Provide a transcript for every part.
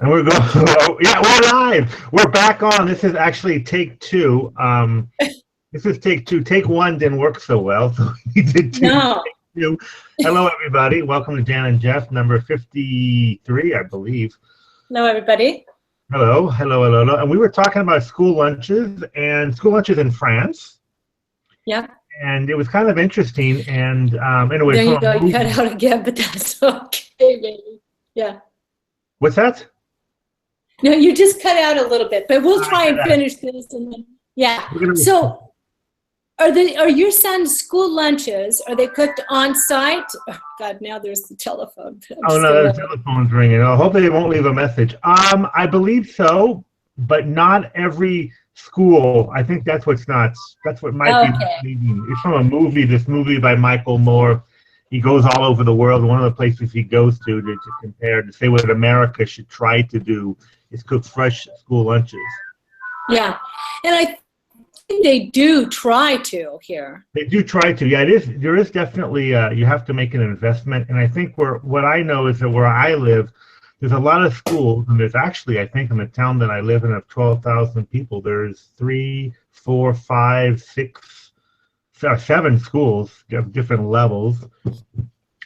And we're going. Oh, yeah, we're live. We're back on. This is actually take two. This is take two. Take one didn't work so well, so we did two. No. Take two. Hello, everybody. Welcome to Jan and Jeff, number 53, I believe. Hello, everybody. Hello, hello, hello, hello. And we were talking about school lunches in France. Yeah. And it was kind of interesting. And anyway, there you go. You cut out again, but that's okay, baby. Yeah. What's that? No, you just cut out a little bit, but we'll try and finish this, and then So, are your son's school lunches? Are they cooked on site? Oh God, now there's the telephone. Oh no, the telephone's ringing. I hope they won't leave a message. I believe so, but not every school. I think that's what's nuts. That's what might be misleading. It's from a movie. This movie by Michael Moore. He goes all over the world. One of the places he goes to compare, to say what America should try to do is cook fresh school lunches. Yeah, and I think they do try to here. They do try to. Yeah, it is. There is definitely. You have to make an investment, and I think what I know is that where I live, there's a lot of schools, and there's actually, I think, in the town that I live in of 12,000 people, there's 3, 4, 5, 6. 7 schools of different levels,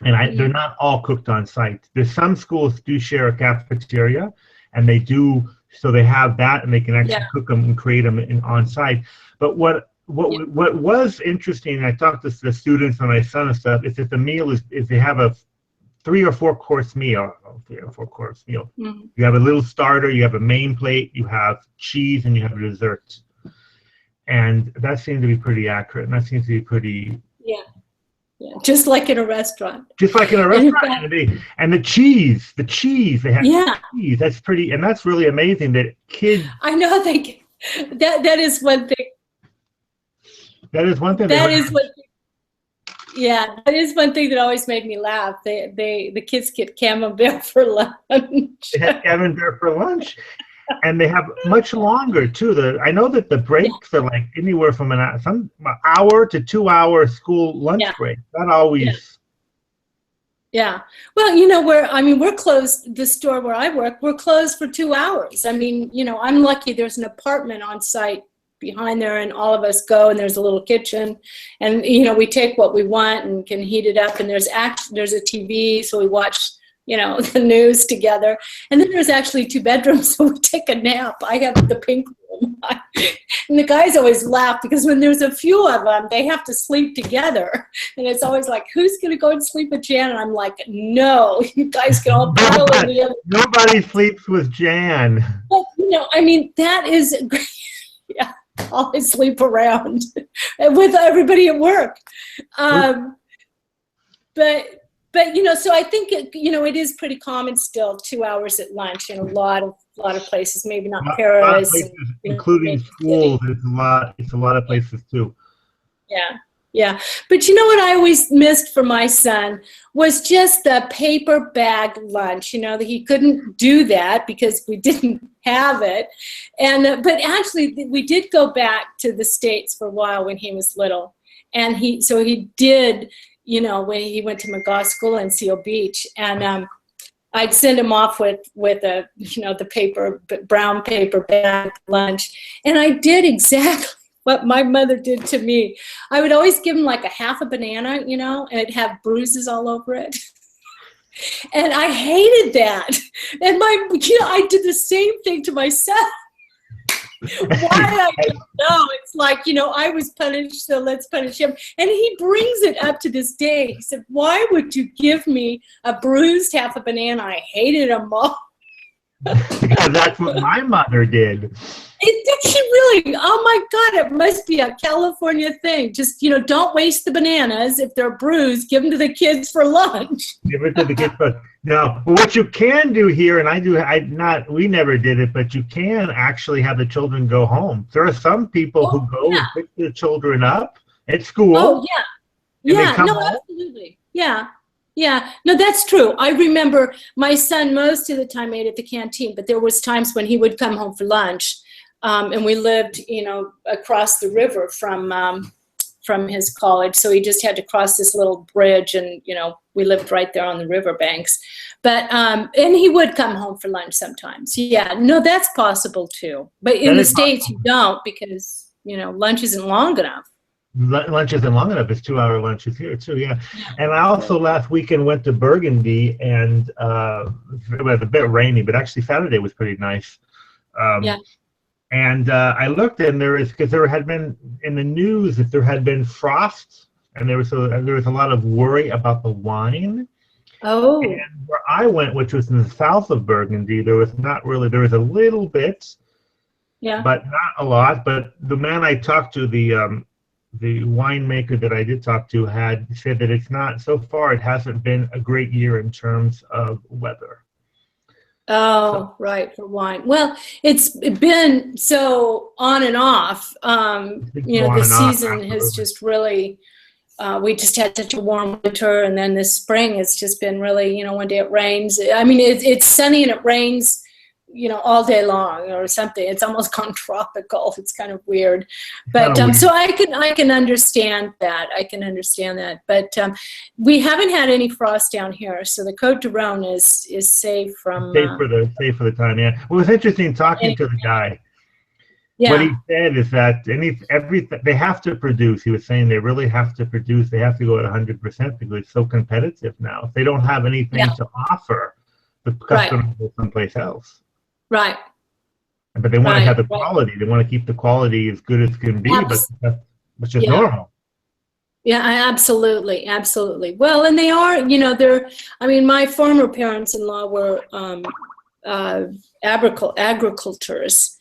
and they're not all cooked on site. There's some schools do share a cafeteria, and they do, so they have that, and they can actually cook them and create them on site. But what was interesting, and I talked to the students and my son and stuff, is that the meal is they have a 3 or 4 course meal. Mm-hmm. You have a little starter, you have a main plate, you have cheese, and you have desserts. And that seemed to be pretty accurate, and that seems to be pretty... Yeah, just like in a restaurant. Just like in a restaurant. And the cheese, they have cheese. That's pretty, and that's really amazing that kids... I know, that is one thing. That is one thing. That is one thing that always made me laugh. The kids get camembert for lunch. They have camembert for lunch. And they have much longer too. I know that the breaks are like anywhere from an hour to 2 hour school lunch break. Not always. Yeah. Well, we're closed. The store where I work, we're closed for 2 hours. I mean, I'm lucky. There's an apartment on site behind there, and all of us go. And there's a little kitchen, and we take what we want and can heat it up. And there's a TV, so we watch the news together. And then there's actually 2 bedrooms, so we take a nap. I have the pink room. And the guys always laugh because when there's a few of them, they have to sleep together. And it's always like, who's going to go and sleep with Jan? And I'm like, no, you guys can all pile in. Nobody sleeps with Jan. But, that is great. Yeah, I'll sleep around with everybody at work. But so I think it is pretty common still 2 hours at lunch in a lot of places. Maybe not Paris, places, including schools. It's a lot of places too. Yeah. But what I always missed for my son was just the paper bag lunch. That he couldn't do that because we didn't have it. And but actually, we did go back to the States for a while when he was little, and he did. When he went to McGaw School in Seal Beach, and I'd send him off with a, the brown paper bag lunch, and I did exactly what my mother did to me. I would always give him like a half a banana, and it'd have bruises all over it. And I hated that. And I did the same thing to myself. Why I don't know. It's like, I was punished, so let's punish him. And he brings it up to this day. He said, why would you give me a bruised half a banana? I hated them all. Because that's what my mother did. She really, oh my God, it must be a California thing. Just, don't waste the bananas. If they're bruised, give them to the kids for lunch. Give it to the kids for No, what you can do here, and we never did it, but you can actually have the children go home. There are some people who go and pick their children up at school. Oh, yeah. Absolutely. Yeah. No, that's true. I remember my son most of the time ate at the canteen, but there was times when he would come home for lunch. And we lived, across the river from his college. So he just had to cross this little bridge and, we lived right there on the riverbanks. But and he would come home for lunch sometimes. Yeah, no, that's possible too. But in That the is States, possible. you don't, because lunch isn't long enough. Lunch isn't long enough. It's 2 hour lunches here too. Yeah. Yeah. And I also last weekend went to Burgundy, and it was a bit rainy, but actually Saturday was pretty nice. Yeah. And I looked, and because there had been in the news that there had been frost, and there was a lot of worry about the wine. Oh. And where I went, which was in the south of Burgundy, there was a little bit, Yeah. but not a lot. But the man I talked to, the winemaker that I did talk to, had said that it hasn't been a great year in terms of weather. Oh, right, for wine. Well, it's been so on and off. The season has just really, we just had such a warm winter, and then this spring it's just been really, one day it rains. I mean, it's sunny and it rains, all day long or something. It's almost gone tropical. It's kind of weird. But so I can understand that. But we haven't had any frost down here, so the Côte du Rhône is safe from safe for the time. Yeah. Well, it's interesting talking to the guy. Yeah. What he said is that everything they have to produce. He was saying they really have to produce. They have to go at 100% because it's so competitive now. If they don't have anything to offer, the customer will go someplace else. Right. But they want to have the quality. They want to keep the quality as good as can be, but which is normal. Yeah, absolutely. Well, and they are, my former parents-in-law were agricultors,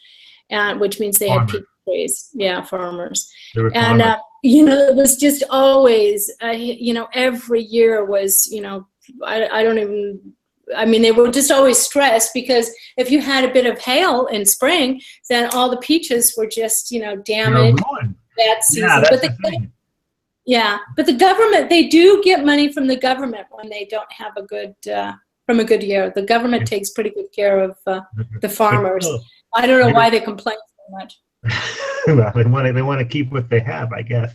which means they had peach trees. Yeah, farmers. And, it was just always, every year was, they were just always stressed because if you had a bit of hail in spring, then all the peaches were just, damaged that season. But the government, they do get money from the government when they don't have a good year. The government takes pretty good care of the farmers. I don't know why they complain so much. Well, they want to keep what they have, I guess.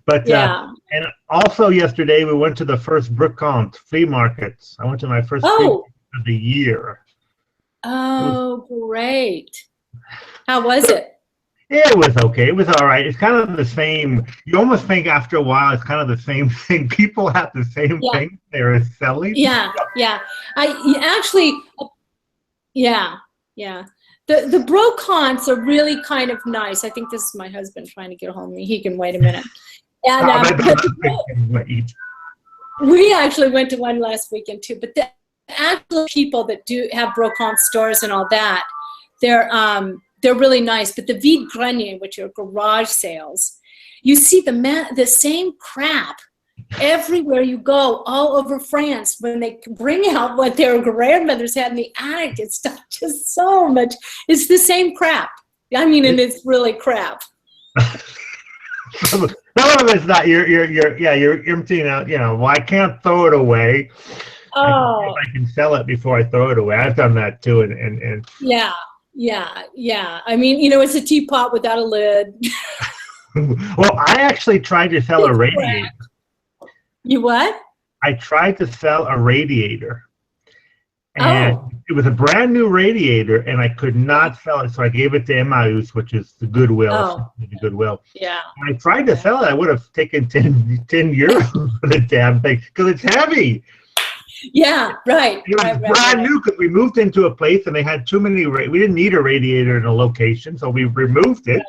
But and also yesterday we went to the first Burgundy flea markets. I went to my first flea market of the year. Oh, great! How was it? Yeah, it was okay. It was all right. It's kind of the same. You almost think after a while it's kind of the same thing. People have the same thing they're selling. Yeah. The brocants are really kind of nice. I think this is my husband trying to get a hold of me. He can wait a minute. And we actually went to one last weekend too. But the actual people that do have brocante stores and all that, they're really nice. But the vide grenier, which are garage sales, you see the same crap everywhere you go, all over France, when they bring out what their grandmothers had in the attic. It's just so much. It's the same crap. I mean, and it's really crap. Some of it's not. You're emptying out. Well, I can't throw it away. Oh. I can sell it before I throw it away. I've done that too, and yeah. I mean, it's a teapot without a lid. Well, I actually tried to sell a radiator. You what? I tried to sell a radiator, and it was a brand new radiator, and I could not sell it, so I gave it to Emmaus, which is the Goodwill. The Goodwill. Yeah. And I tried to sell it. I would have taken 10 euros for the damn thing because it's heavy. Yeah, right. It was brand new because we moved into a place and they had too many. We didn't need a radiator in a location, so we removed it.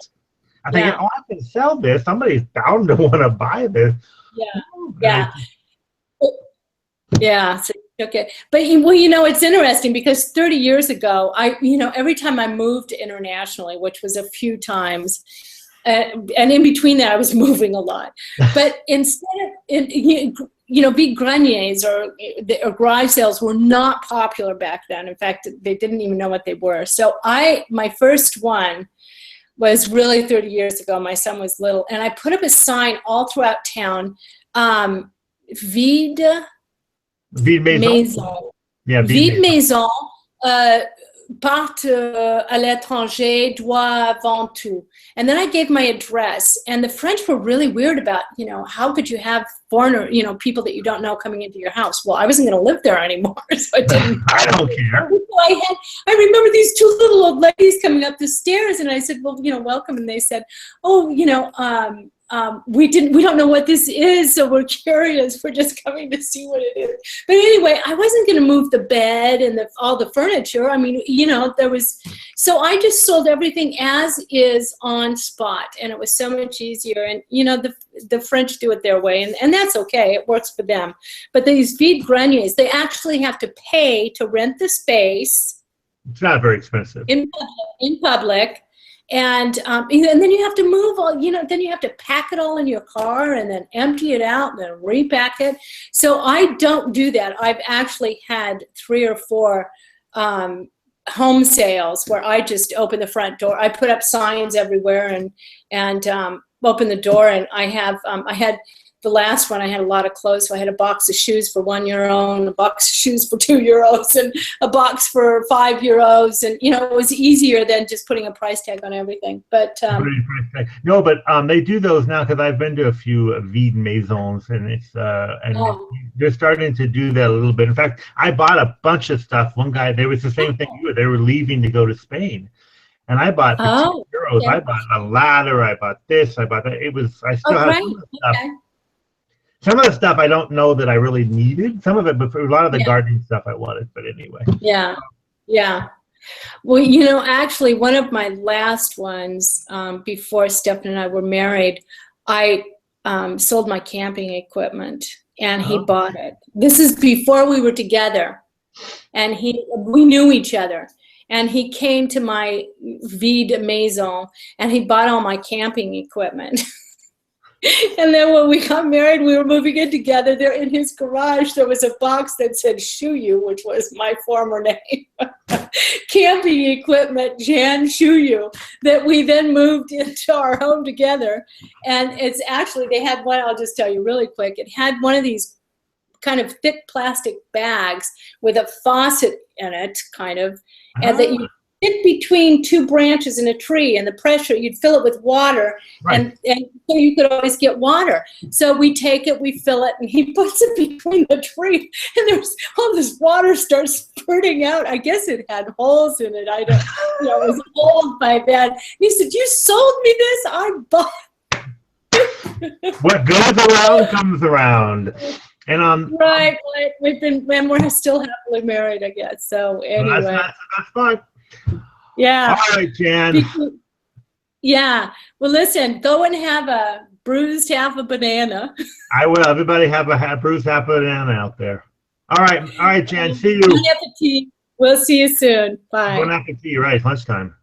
I think, I can sell this. Somebody's bound to want to buy this. Yeah. So, okay. But it's interesting because 30 years ago, every time I moved internationally, which was a few times, and in between that, I was moving a lot. But instead of vide greniers or garage sales were not popular back then. In fact, they didn't even know what they were. So my first one was really 30 years ago. My son was little, and I put up a sign all throughout town, vide maison. Yeah, vide maison, parte à l'étranger doit avant tout. And then I gave my address, and the French were really weird about, how could you have foreigner, people that you don't know coming into your house? Well, I wasn't going to live there anymore, so I didn't. I don't care. I remember these two little old ladies coming up the stairs, and I said, well, welcome. And they said, oh, we don't know what this is, so we're curious. We're just coming to see what it is. But anyway, I wasn't going to move the bed and all the furniture. I mean, so I just sold everything as is on spot, and it was so much easier. And the French do it their way, and that's okay. It works for them. But these vide greniers, they actually have to pay to rent the space. It's not very expensive. In public. And then you have to move all, then you have to pack it all in your car and then empty it out and then repack it. So I don't do that. I've actually had 3 or 4 home sales where I just open the front door. I put up signs everywhere and open the door. And I had the last one, I had a lot of clothes. So I had a box of shoes for €1 and a box of shoes for €2 and a box for €5. And, it was easier than just putting a price tag on everything. But no, but they do those now, because I've been to a few vide maisons, and it's they're starting to do that a little bit. In fact, I bought a bunch of stuff. One guy, there was the same thing you were. They were leaving to go to Spain. And I bought for €2. Yeah. I bought a ladder. I bought this. I bought that. I still have some of the stuff. Okay. Some of the stuff I don't know that I really needed. Some of it, but for a lot of the gardening stuff I wanted. But anyway. Yeah, yeah. Well, actually, one of my last ones before Stephen and I were married, I sold my camping equipment, and he bought it. This is before we were together, and we knew each other. And he came to my vide maison, and he bought all my camping equipment. And then when we got married, we were moving in together. There in his garage, there was a box that said Shuyu, which was my former name. Camping equipment, Jan Shuyu, that we then moved into our home together. And it's actually, they had one, I'll just tell you really quick. It had one of these kind of thick plastic bags with a faucet in it, kind of, and that you fit between 2 branches in a tree, and the pressure, you'd fill it with water, and so you could always get water. So we take it, we fill it, and he puts it between the tree, and there's all this water starts spurting out. I guess it had holes in it. I don't, it was old by then. And he said, "You sold me this? I bought." What goes around comes around. And right. We're still happily married, I guess. So anyway, that's fine. Yeah. All right, Jan. Yeah. Well, listen, go and have a bruised half a banana. I will. Everybody have a bruised half a banana out there. All right, Jan. See you. Bon appetit. We'll see you soon. Bye. Bon appetit. Right, lunchtime.